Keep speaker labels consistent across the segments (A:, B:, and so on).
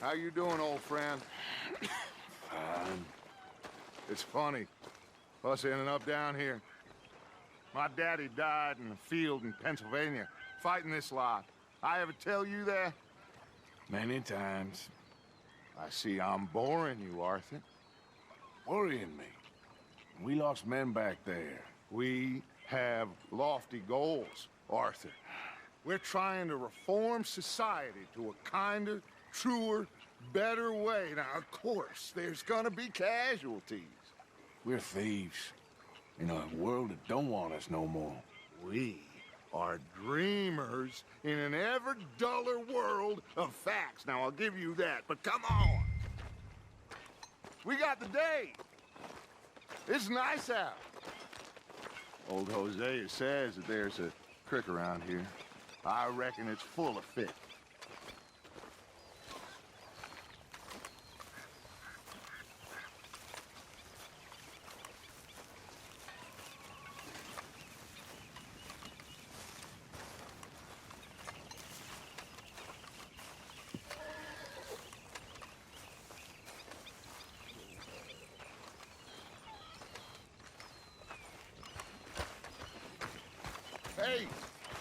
A: How you doing, old friend?
B: Fine.
A: It's funny, us ending up down here. My daddy died in a field in Pennsylvania, fighting this lot. I ever tell you that?
B: Many times.
A: I see I'm boring you, Arthur.
B: Worrying me. We lost men back there.
A: We have lofty goals, Arthur. We're trying to reform society to a kinder, truer, better way. Now, of course, there's gonna be casualties.
B: We're thieves. In a world that don't want us no more.
A: We are dreamers in an ever duller world of facts. Now, I'll give you that, but come on. We got the day. It's nice out. Old Hosea says that there's a creek around here. I reckon it's full of fish. Hey,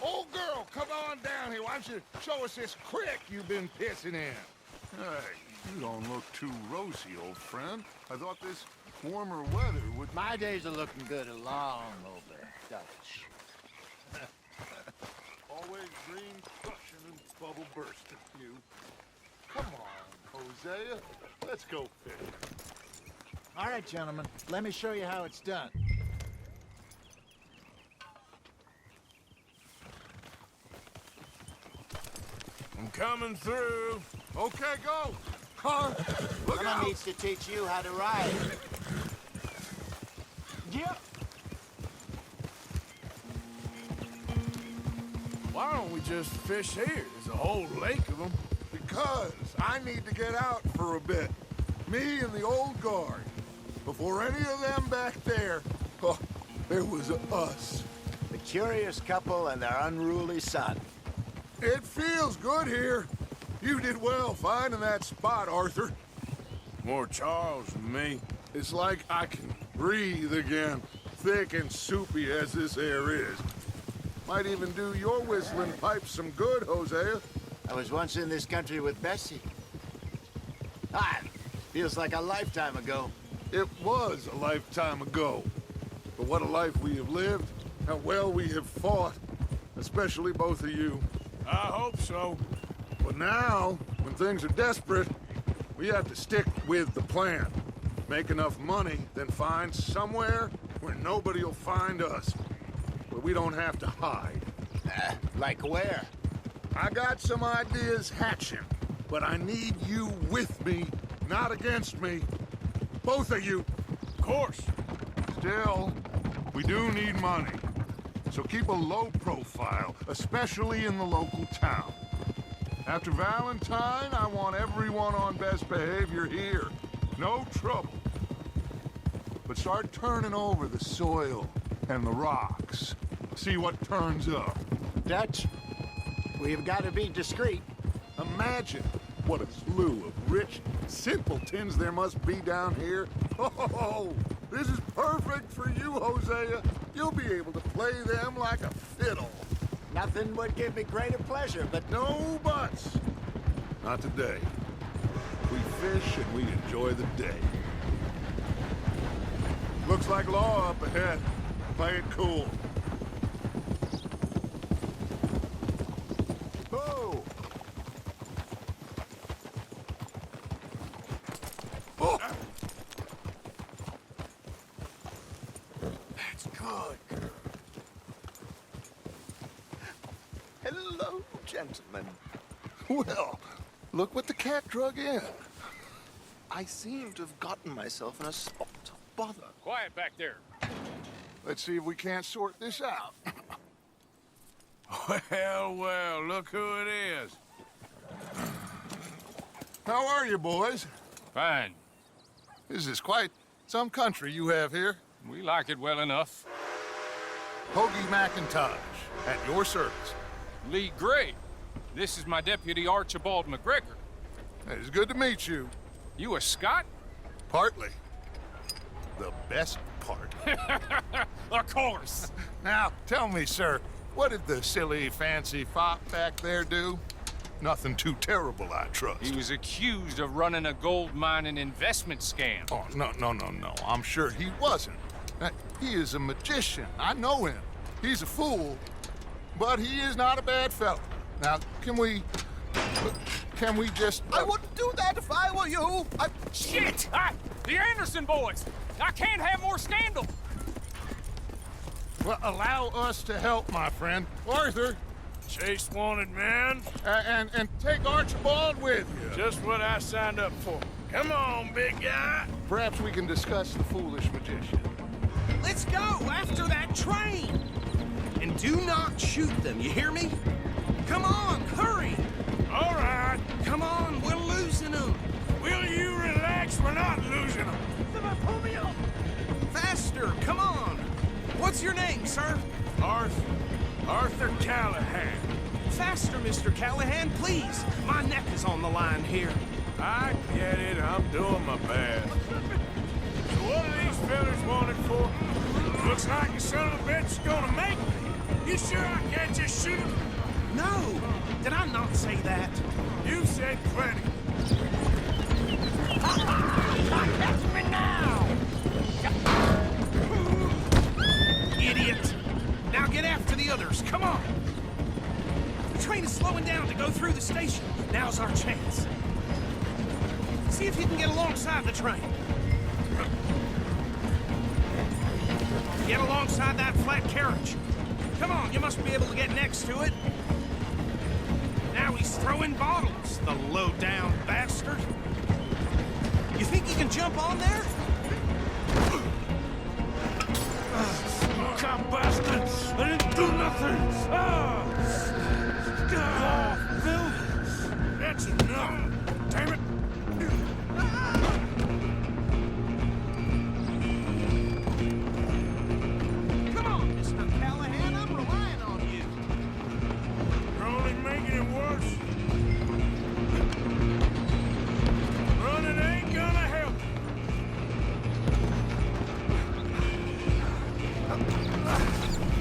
A: old girl, come on down here. Why don't you show us this creek you've been pissing in?
C: Hey, you don't look too rosy, old friend. I thought this warmer weather would...
D: My days are looking good along over, Dutch.
C: Always green crushing and bubble bursting, you. Come on, Hosea. Let's go fishing.
D: All right, gentlemen, let me show you how it's done.
B: I'm coming through.
A: Okay, go. Car, look
D: Someone
A: out.
D: needs to teach you how to ride. Yep.
B: Why don't we just fish here? There's a whole lake of them.
A: Because I need to get out for a bit. Me and the old guard. Before any of them back there, oh, there was us.
D: The curious couple and their unruly son.
A: It feels good here. You did well finding that spot, Arthur.
B: More Charles than me.
A: It's like I can breathe again, thick and soupy as this air is. Might even do your whistling pipes some good, Hosea.
D: I was once in this country with Bessie. Ah, feels like a lifetime ago.
A: It was a lifetime ago. But what a life we have lived, how well we have fought, especially both of you.
B: I hope so.
A: But now, when things are desperate, we have to stick with the plan. Make enough money, then find somewhere where nobody will find us. Where we don't have to hide.
D: Like where?
A: I got some ideas hatching, but I need you with me, not against me. Both of you.
B: Of course.
A: Still, we do need money. So keep a low profile, especially in the local town. After Valentine, I want everyone on best behavior here. No trouble. But start turning over the soil and the rocks. See what turns up.
D: Dutch, we've got to be discreet.
A: Imagine what a slew of rich simpletons there must be down here. Oh, this is perfect for you, Hosea. You'll be able to play them like a fiddle.
D: Nothing would give me greater pleasure, but
A: No buts. Not today. We fish and we enjoy the day. Looks like law up ahead. Play it cool.
D: Whoa!
A: Oh!
D: That's good. Hello, gentlemen.
A: Well, look what the cat drug in.
C: I seem to have gotten myself in a spot of bother.
E: Quiet back there.
A: Let's see if we can't sort this out.
B: Well, well, look who it is.
A: How are you, boys?
E: Fine.
A: This is quite some country you have here.
E: We like it well enough.
A: Hoagie McIntosh, at your service.
E: Lee Gray. This is my deputy, Archibald McGregor.
A: It's good to meet you.
E: You a Scot?
A: Partly. The best part.
E: Of course.
A: Now, tell me, sir, what did the silly, fancy fop back there do? Nothing too terrible, I trust.
E: He was accused of running a gold mining investment scam.
A: Oh, no. I'm sure he wasn't. He is a magician. I know him. He's a fool, but he is not a bad fellow. Now, can we just...
F: I wouldn't do that if I were you.
E: Shit! The Anderson boys! I can't have more scandal!
A: Well, allow us to help, my friend. Arthur,
B: Chase wanted man.
A: and take Archibald with you.
B: Just what I signed up for. Come on, big guy.
A: Perhaps we can discuss the foolish magician.
F: Let's go after that train. And do not shoot them, you hear me? Come on, hurry.
B: All right.
F: Come on, we're losing them.
B: Will you relax? We're not losing them.
F: Faster, come on. What's your name, sir?
B: Arthur Callahan.
F: Faster, Mr. Callahan, please. My neck is on the line here.
B: I get it. I'm doing my best. So what are these fellas wanted for? Looks like the son of a bitch is gonna make me. You sure I can't just shoot him?
F: No, did I not say that?
B: You said plenty.
F: Catch me now! Idiot! Now get after the others, come on! The train is slowing down to go through the station. Now's our chance. See if you can get alongside the train. Get alongside that flat carriage. Come on, you must be able to get next to it. Now he's throwing bottles, the low-down bastard. You think you can jump on there?
B: God bastard! I didn't do nothing! Phil! That's enough! Damn it!
F: Come on, Mr. Callahan, I'm relying on you.
B: You're only making it worse. Running ain't gonna help.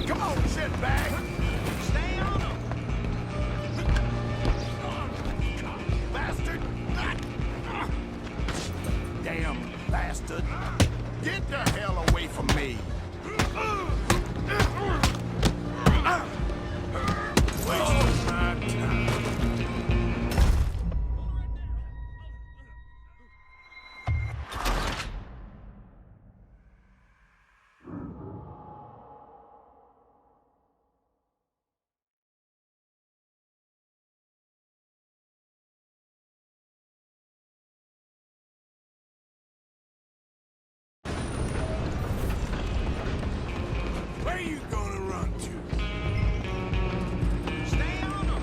D: Come on, shitbag!
F: Stay on him.
D: Bastard! Damn bastard! Get the hell away from me!
B: Wasting my time. Where you gonna run to?
F: Stay on him.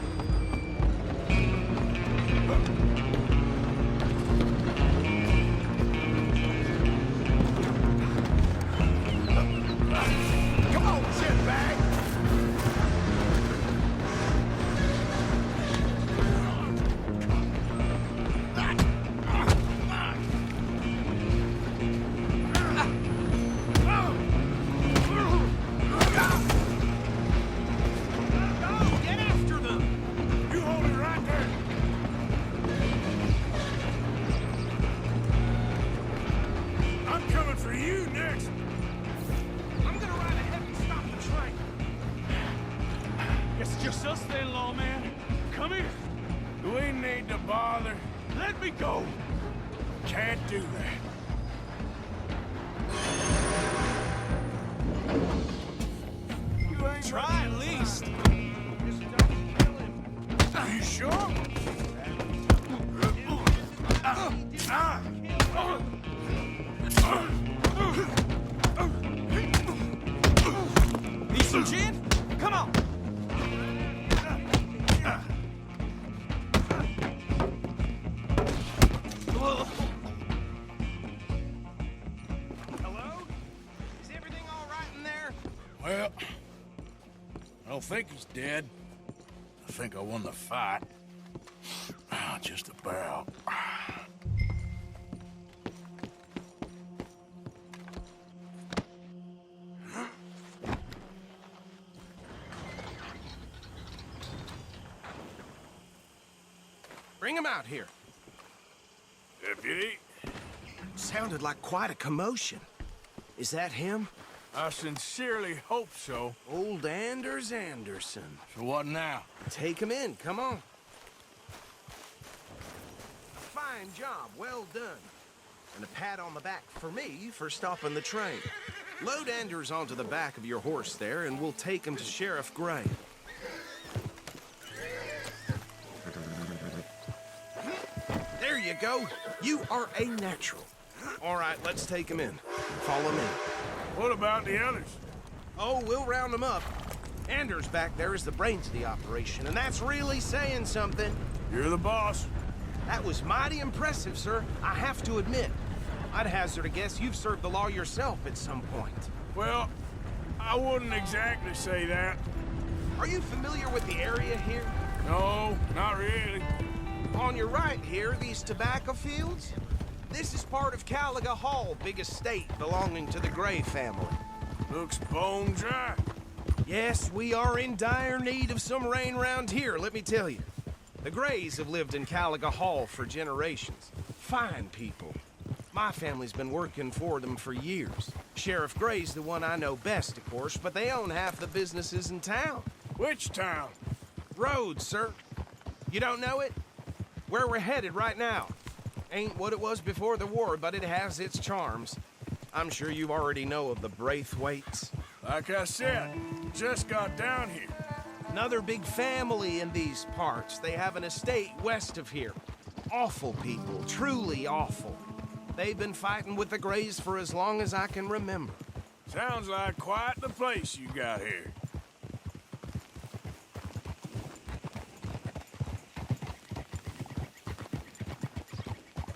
D: Come on, shitbag!
F: Get after them.
B: You hold it right there. I'm coming for you next.
F: I'm gonna ride ahead and stop the train.
G: It's just us then, lawman. Come here.
B: We need to bother.
G: Let me go.
B: Can't do that. You ain't
F: Try at least.
B: Are you sure?
F: Need some gin? Come on. Hello? Is everything all right in there?
B: Well, I don't think he's dead. I think I won the fight. Just about.
F: Bring him out here.
B: Deputy,
F: Sounded like quite a commotion. Is that him?
B: I sincerely hope so.
F: Old Anders Anderson.
B: So what now?
F: Take him in, come on. A fine job, well done. And a pat on the back for me for stopping the train. Load Anders onto the back of your horse there, and we'll take him to Sheriff Gray. There you go. You are a natural. All right, let's take him in. Follow me.
B: What about the others?
F: Oh, we'll round them up. Anders back there is the brains of the operation, and that's really saying something.
B: You're the boss.
F: That was mighty impressive, sir. I have to admit. I'd hazard a guess you've served the law yourself at some point.
B: Well, I wouldn't exactly say that.
F: Are you familiar with the area here?
B: No, not really.
F: On your right here, these tobacco fields? This is part of Caliga Hall, big estate belonging to the Gray family.
B: Looks bone dry.
F: Yes, we are in dire need of some rain round here, let me tell you. The Grays have lived in Caliga Hall for generations. Fine people. My family's been working for them for years. Sheriff Gray's the one I know best, of course, but they own half the businesses in town.
B: Which town?
F: Rhodes, sir. You don't know it? Where we're headed right now. Ain't what it was before the war, but it has its charms. I'm sure you already know of the Braithwaites.
B: Like I said, just got down here.
F: Another big family in these parts. They have an estate west of here. Awful people, truly awful. They've been fighting with the Grays for as long as I can remember.
B: Sounds like quite the place you got here.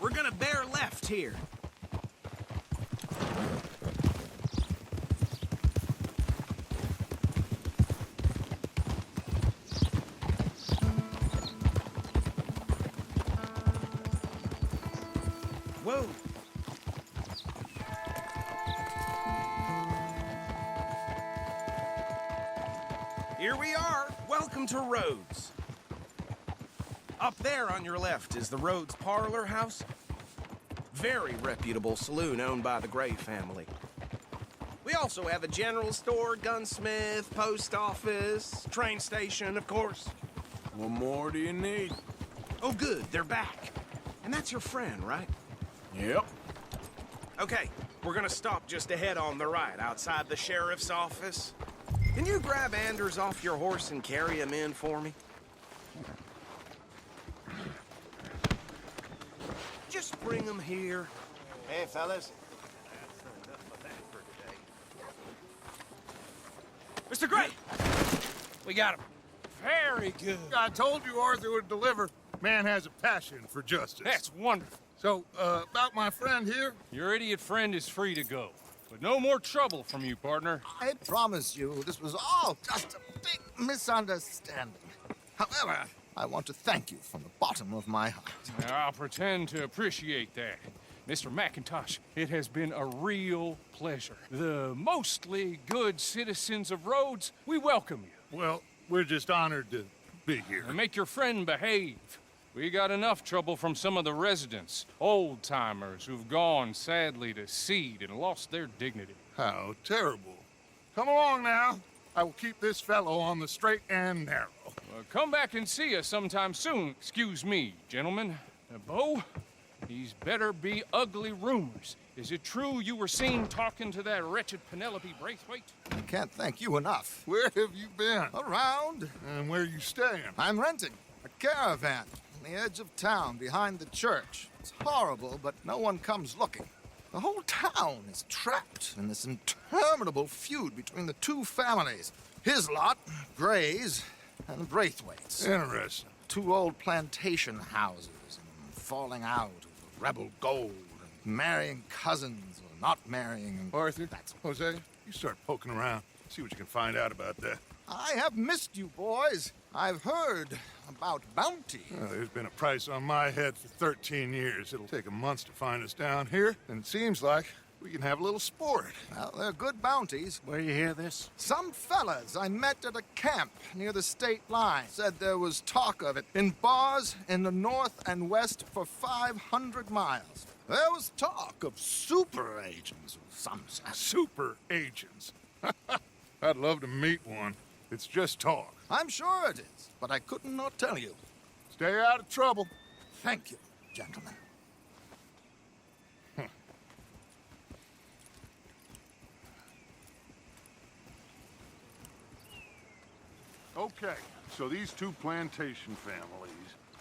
F: We're gonna bear left here. Whoa. Here we are. Welcome to Rhodes. Up there on your left is the Rhodes Parlor House. Very reputable saloon owned by the Gray family. We also have a general store, gunsmith, post office, train station, of course.
B: What more do you need?
F: Oh, good, they're back. And that's your friend, right?
B: Yep.
F: Okay, we're gonna stop just ahead on the right, outside the sheriff's office. Can you grab Anders off your horse and carry him in for me? Just bring him here.
D: Hey, fellas.
E: Mr. Gray! We got him. Very good.
C: I told you Arthur would deliver. Man has a passion for justice.
E: That's wonderful.
C: So, about my friend here?
E: Your idiot friend is free to go. But no more trouble from you, partner.
H: I promise you, this was all just a big misunderstanding. However, I want to thank you from the bottom of my heart.
E: I'll pretend to appreciate that. Mr. McIntosh, it has been a real pleasure. The mostly good citizens of Rhodes, we welcome you.
C: Well, we're just honored to be here.
E: And make your friend behave. We got enough trouble from some of the residents, old-timers who've gone, sadly, to seed and lost their dignity.
C: How terrible. Come along now. I will keep this fellow on the straight and narrow.
E: Come back and see us sometime soon. Excuse me, gentlemen. Bo, these better be ugly rumors. Is it true you were seen talking to that wretched Penelope Braithwaite?
H: I can't thank you enough.
C: Where have you been?
H: Around.
C: And where you staying?
H: I'm renting a caravan on the edge of town behind the church. It's horrible, but no one comes looking. The whole town is trapped in this interminable feud between the two families. His lot, Gray's, and Braithwaite's.
C: Interesting.
H: Two old plantation houses, and falling out of rebel gold, and marrying cousins or not marrying. And
C: Arthur,
H: that's
C: Jose, you start poking around. See what you can find out about that.
H: I have missed you, boys. I've heard about bounty.
C: Well, there's been a price on my head for 13 years. It'll take a month to find us down here, and it seems like
H: We can have a little sport. Well, they're good bounties.
D: Where you hear this?
H: Some fellas I met at a camp near the state line said there was talk of it in bars in the north and west for 500 miles. There was talk of super agents of some sort.
A: Super agents. I'd love to meet one. It's just talk.
H: I'm sure it is, but I couldn't not tell you.
A: Stay out of trouble.
H: Thank you, gentlemen.
A: Okay, so these two plantation families.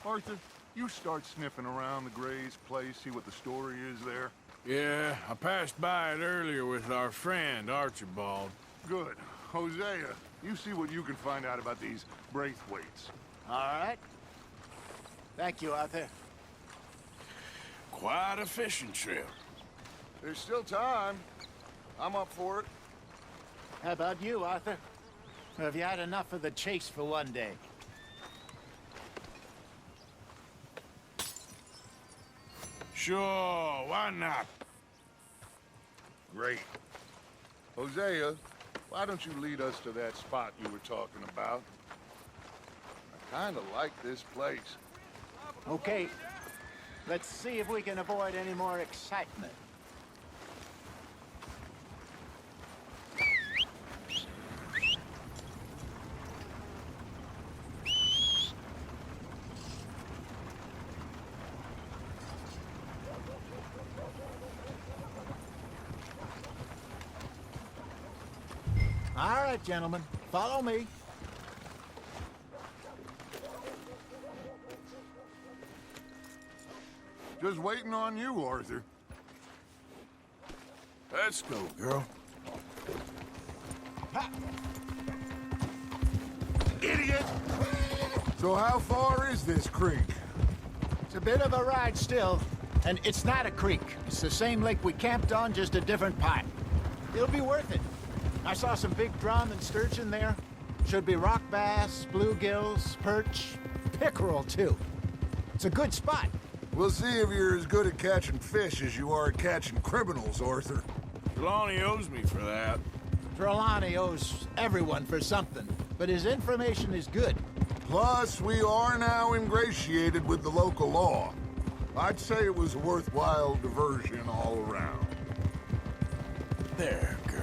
A: Arthur, you start sniffing around the Gray's place, see what the story is there.
B: Yeah, I passed by it earlier with our friend, Archibald.
A: Good. Hosea, you see what you can find out about these Braithwaites.
D: All right. Thank you, Arthur.
B: Quite a fishing trip.
A: There's still time. I'm up for it.
D: How about you, Arthur? Or have you had enough of the chase for one day?
B: Sure, why not?
A: Great. Hosea, why don't you lead us to that spot you were talking about? I kind of like this place.
D: Okay. Let's see if we can avoid any more excitement. All right, gentlemen, follow me.
A: Just waiting on you, Arthur.
B: Let's go, girl.
D: Ha!
A: Idiot! So how far is this creek?
D: It's a bit of a ride still, and it's not a creek. It's the same lake we camped on, just a different part. It'll be worth it. I saw some big drum and sturgeon there. Should be rock bass, bluegills, perch, pickerel, too. It's a good spot.
A: We'll see if you're as good at catching fish as you are at catching criminals, Arthur.
B: Trelawney owes me for that.
D: Trelawney owes everyone for something, but his information is good.
A: Plus, we are now ingratiated with the local law. I'd say it was a worthwhile diversion all around.
B: There, girl.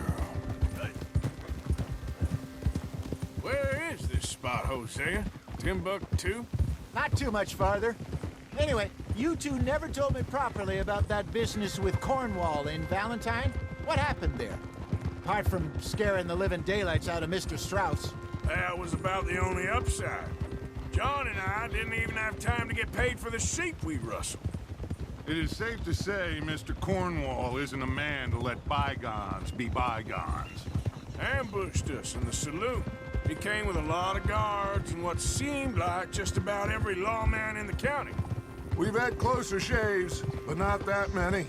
B: Where is this spot, Hosea? Timbuktu?
D: Not too much farther. Anyway, you two never told me properly about that business with Cornwall in Valentine. What happened there? Apart from scaring the living daylights out of Mr. Strauss.
B: That was about the only upside. John and I didn't even have time to get paid for the sheep we rustled.
A: It is safe to say Mr. Cornwall isn't a man to let bygones be bygones.
B: Ambushed us in the saloon. He came with a lot of guards and what seemed like just about every lawman in the county.
A: We've had closer shaves, but not that many.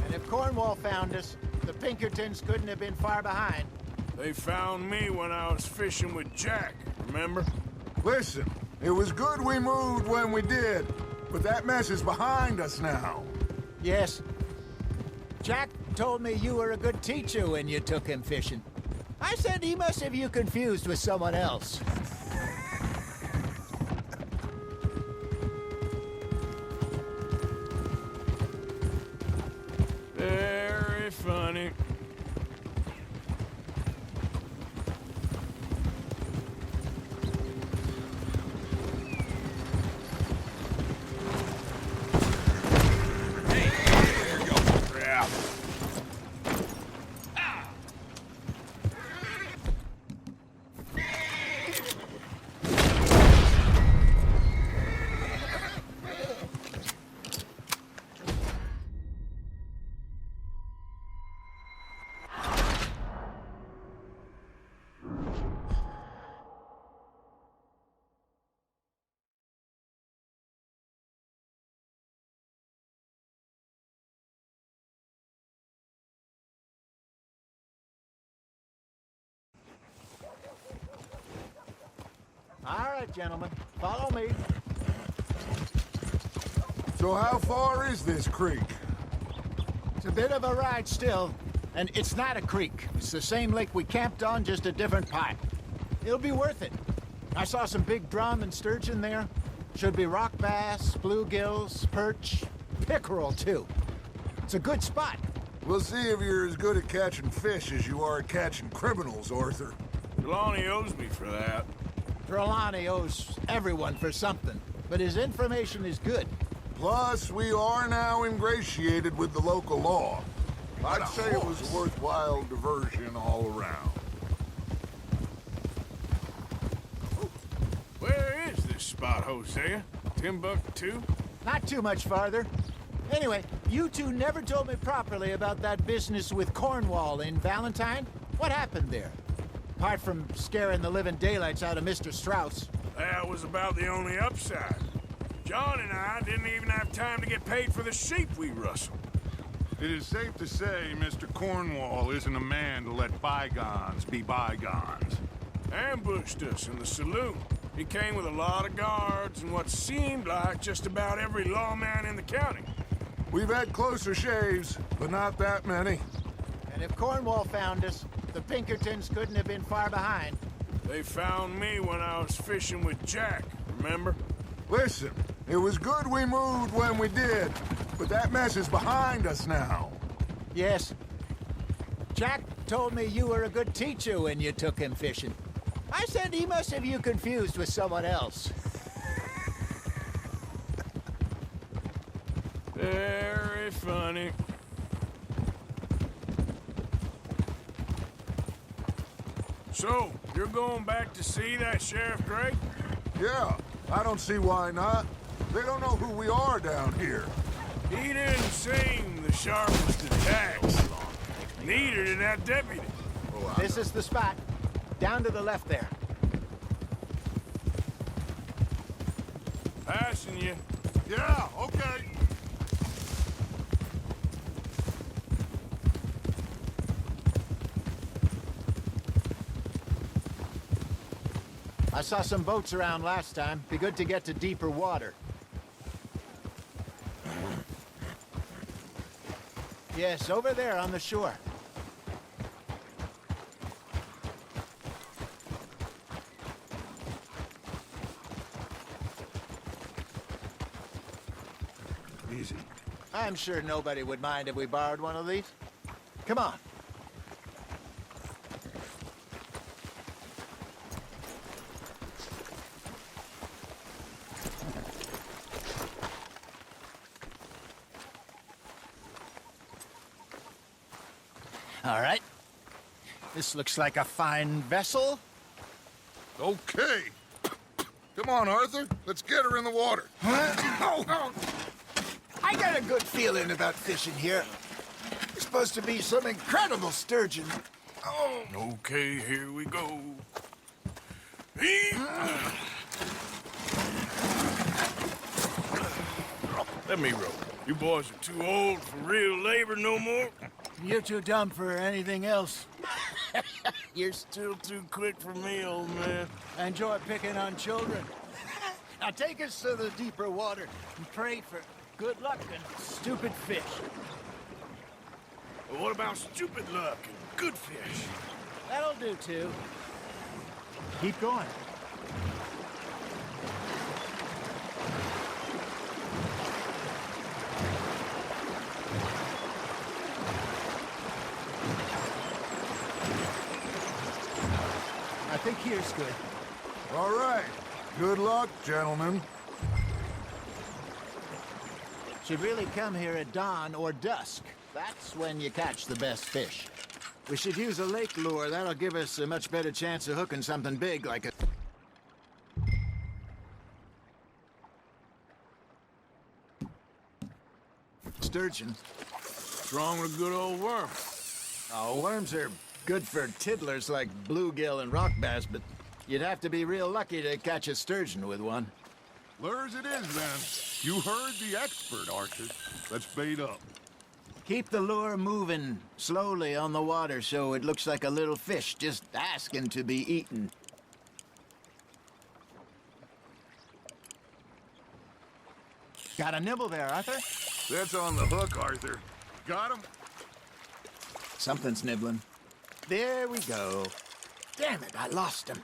D: And if Cornwall found us, the Pinkertons couldn't have been far behind.
B: They found me when I was fishing with Jack, remember?
A: Listen, it was good we moved when we did, but that mess is behind us now.
D: Yes. Jack told me you were a good teacher when you took him fishing. I said he must have you confused with someone else.
B: Very funny.
D: All right, gentlemen, follow me.
A: So how far is this creek?
D: It's a bit of a ride still, and it's not a creek. It's the same lake we camped on, just a different part. It'll be worth it. I saw some big drum and sturgeon there. Should be rock bass, bluegills, perch, pickerel too. It's a good spot.
A: We'll see if you're as good at catching fish as you are at catching criminals, Arthur.
B: Trelawney owes me for that.
D: Trelawney owes everyone for something, but his information is good.
A: Plus, we are now ingratiated with the local law. I'd say it was a worthwhile diversion all around.
B: Where is this spot, Hosea? Timbuktu?
D: Not too much farther. Anyway, you two never told me properly about that business with Cornwall in Valentine. What happened there? Apart from scaring the living daylights out of Mr. Strauss.
B: That was about the only upside. John and I didn't even have time to get paid for the sheep we rustled.
A: It is safe to say Mr. Cornwall isn't a man to let bygones be bygones.
B: Ambushed us in the saloon. He came with a lot of guards and what seemed like just about every lawman in the county.
A: We've had closer shaves, but not that many.
D: And if Cornwall found us, the Pinkertons couldn't have been far behind.
B: They found me when I was fishing with Jack, remember?
A: Listen, it was good we moved when we did, but that mess is behind us now.
D: Yes. Jack told me you were a good teacher when you took him fishing. I said he must have you confused with someone else.
B: Very funny. So, you're going back to see that Sheriff Gray?
A: Yeah, I don't see why not. They don't know who we are down here.
B: He didn't seem the sharpest of tacks. Neither did that deputy.
D: This is the spot. Down to the left there.
B: Passing you.
A: Yeah, okay.
D: I saw some boats around last time. Be good to get to deeper water. Yes, over there on the shore.
A: Easy.
D: I'm sure nobody would mind if we borrowed one of these. Come on. All right. This looks like a fine vessel.
A: Okay. Come on, Arthur. Let's get her in the water.
D: I got a good feeling about fishing here. There's supposed to be some incredible sturgeon. Oh.
B: Okay, here we go. Let me row. You boys are too old for real labor no more.
D: You're too dumb for anything else.
B: You're still too quick for me, old man.
D: I enjoy picking on children. Now take us to the deeper water and pray for good luck and stupid fish.
B: But what about stupid luck and good fish?
D: That'll do too. Keep going. I think here's good.
A: All right. Good luck, gentlemen.
D: Should really come here at dawn or dusk. That's when you catch the best fish. We should use a lake lure. That'll give us a much better chance of hooking something big like a... sturgeon.
B: What's wrong with a good old worm?
D: Oh, worms are good for tiddlers like bluegill and rock bass, but you'd have to be real lucky to catch a sturgeon with one.
A: Lures it is, then. You heard the expert, Arthur. Let's bait up.
D: Keep the lure moving slowly on the water so it looks like a little fish just asking to be eaten. Got a nibble there, Arthur?
A: That's on the hook, Arthur. Got him?
D: Something's nibbling. There we go. Damn it, I lost him.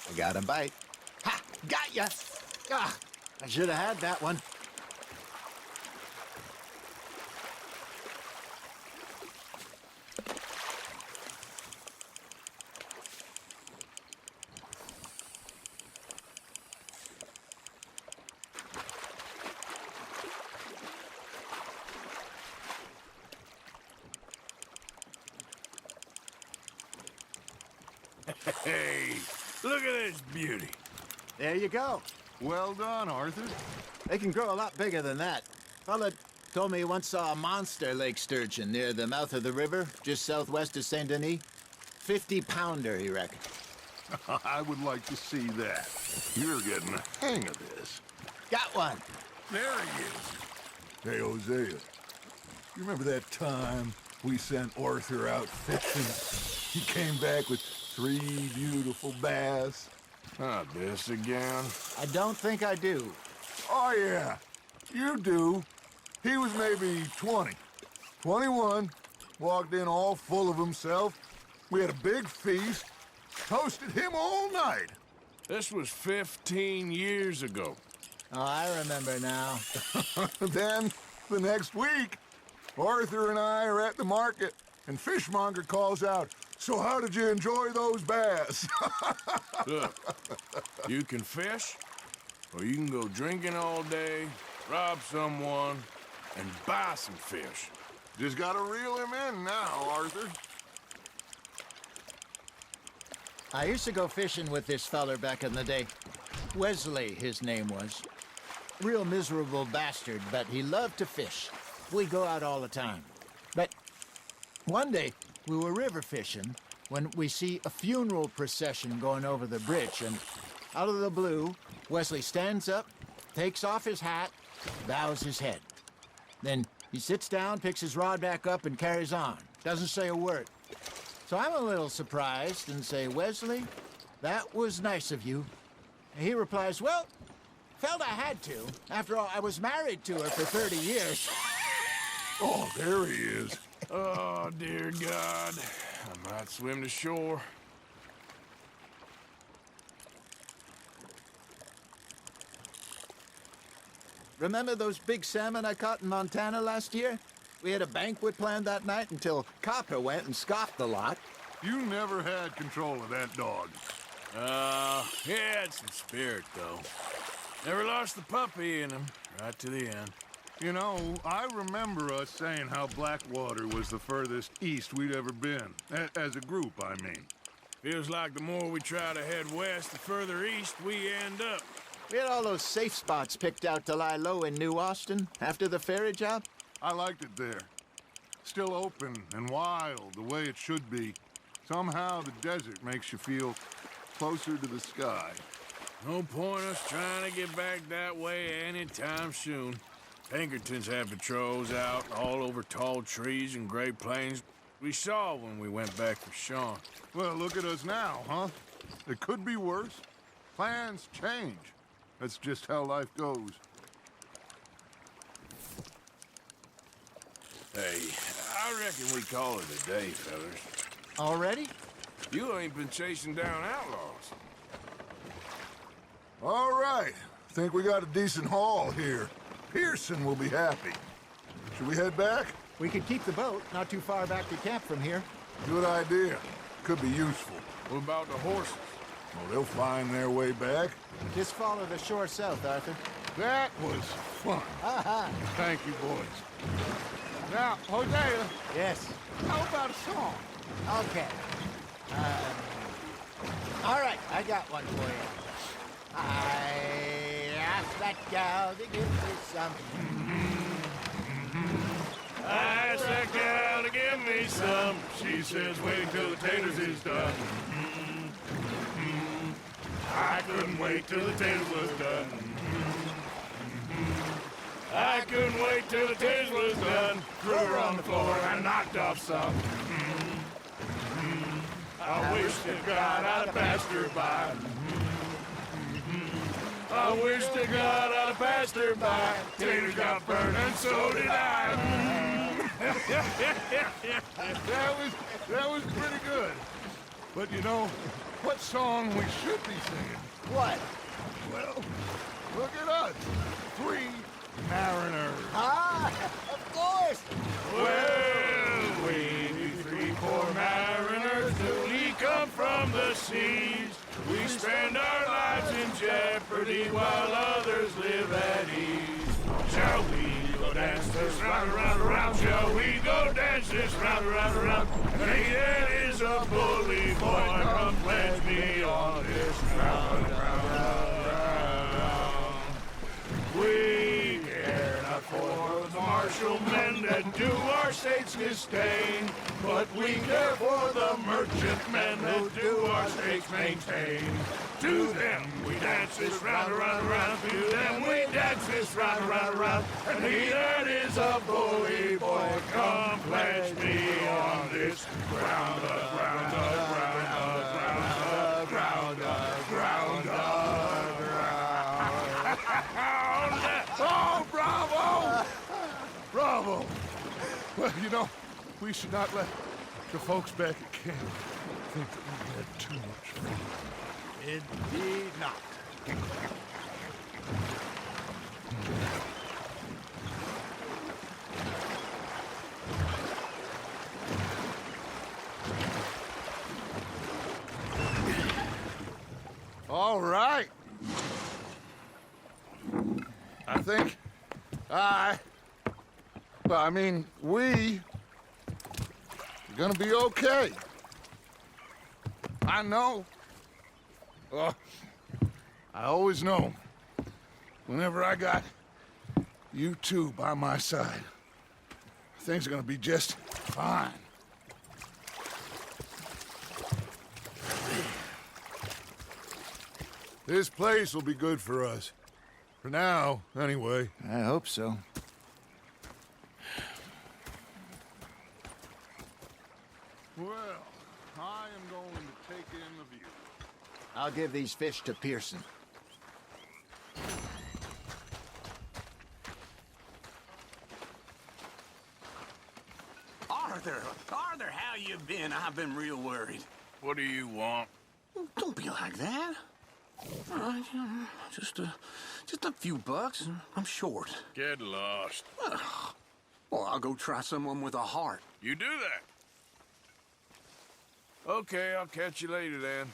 D: I got him bite. Ha! Got ya! Ah, I should have had that one.
B: Hey, look at this beauty.
D: There you go.
A: Well done, Arthur.
D: They can grow a lot bigger than that. Fella told me he once saw a monster lake sturgeon near the mouth of the river, just southwest of Saint Denis. 50-pounder, he reckoned.
A: I would like to see that. You're getting the hang of this.
D: Got one.
A: There he is.
C: Hey, Hosea. You remember that time we sent Arthur out fishing? He came back with 3 beautiful bass.
B: Not this again.
D: I don't think I do.
C: Oh, yeah. You do. He was maybe 20. 21. Walked in all full of himself. We had a big feast. Toasted him all night.
B: This was 15 years ago.
D: Oh, I remember now.
C: Then, the next week, Arthur and I are at the market, and Fishmonger calls out, "So how did you enjoy those bass?"
B: Look, you can fish, or you can go drinking all day, rob someone, and buy some fish.
A: Just gotta reel him in now, Arthur.
D: I used to go fishing with this feller back in the day. Wesley, his name was. Real miserable bastard, but he loved to fish. We go out all the time. But one day, we were river fishing when we see a funeral procession going over the bridge, and out of the blue, Wesley stands up, takes off his hat, bows his head. Then he sits down, picks his rod back up, and carries on. Doesn't say a word. So I'm a little surprised and say, "Wesley, that was nice of you." And he replies, "Well, felt I had to. After all, I was married to her for 30 years.
C: Oh, there he is.
B: Oh, dear God. I might swim to shore.
D: Remember those big salmon I caught in Montana last year? We had a banquet planned that night until Copper went and scoffed the lot.
A: You never had control of that dog.
B: He had some spirit, though. Never lost the puppy in him, right to the end.
A: You know, I remember us saying how Blackwater was the furthest east we'd ever been. As a group, I mean.
B: Feels like the more we try to head west, the further east we end up.
D: We had all those safe spots picked out to lie low in New Austin after the ferry job.
A: I liked it there. Still open and wild, the way it should be. Somehow the desert makes you feel closer to the sky.
B: No point us trying to get back that way anytime soon. Pinkertons have patrols out all over tall trees and Great Plains. We saw when we went back for Sean.
A: Well, look at us now, huh? It could be worse. Plans change. That's just how life goes.
B: Hey, I reckon we call it a day, fellas.
D: Already?
B: You ain't been chasing down outlaws.
C: All right. Think we got a decent haul here. Pearson will be happy. Should we head back?
D: We could keep the boat not too far back to camp from here.
C: Good idea. Could be useful.
B: What about the horses?
C: Well, they'll find their way back.
D: Just follow the shore south, Arthur.
A: That was fun.
D: Aha!
A: Thank you, boys. Now, Hosea,
D: Yes.
A: how about a song?
D: Okay. All right, I got one for you. I asked that gal to give me some.
B: I asked that gal to give me some. She says, wait till the taters is done. I couldn't wait till the taters was done. I couldn't wait till the taste was done. Threw her on the floor and knocked off some. I wish to God I'd have passed her by. I wish to God I'd have passed her by. Taters got burned and so did I.
A: That was pretty good. But you know, what song we should be singing?
D: What?
A: Well, look at us. 3 mariners.
D: Ah, of course.
B: Well, we 3 poor mariners, newly come from the seas. We spend our lives in jeopardy while others live at ease. Shall we go dance this round, around, around? Shall we go dance this round, around, around? Hey, that is a bully boy. Come pledge me on this round, round, round. We care not for the martial men that do our state's disdain, but we care for the merchant men that do our state's maintain. To them we dance this round, around, around. To them we dance this round, around, around. And he that is a bully boy, come pledge me on this ground, ground, ground, ground, ground, ground, ground.
A: Oh, bravo! Bravo! Well, you know, we should not let the folks back at camp think that we had too much fun.
D: Indeed not.
A: All right. I think we are gonna be okay. I know. I always know. Whenever I got you two by my side, things are gonna be just fine. This place will be good for us. For now, anyway.
D: I hope so.
A: Well, I am going to take in the view.
D: I'll give these fish to Pearson.
I: Arthur, how you been? I've been real worried.
B: What do you want?
I: Don't be like that. Just a few bucks. I'm short.
B: Get lost.
I: Well, I'll go try someone with a heart.
B: You do that. Okay, I'll catch you later then.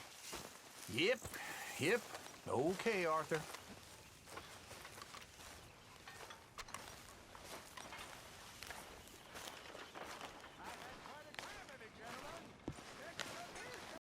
I: Yep. Okay, Arthur.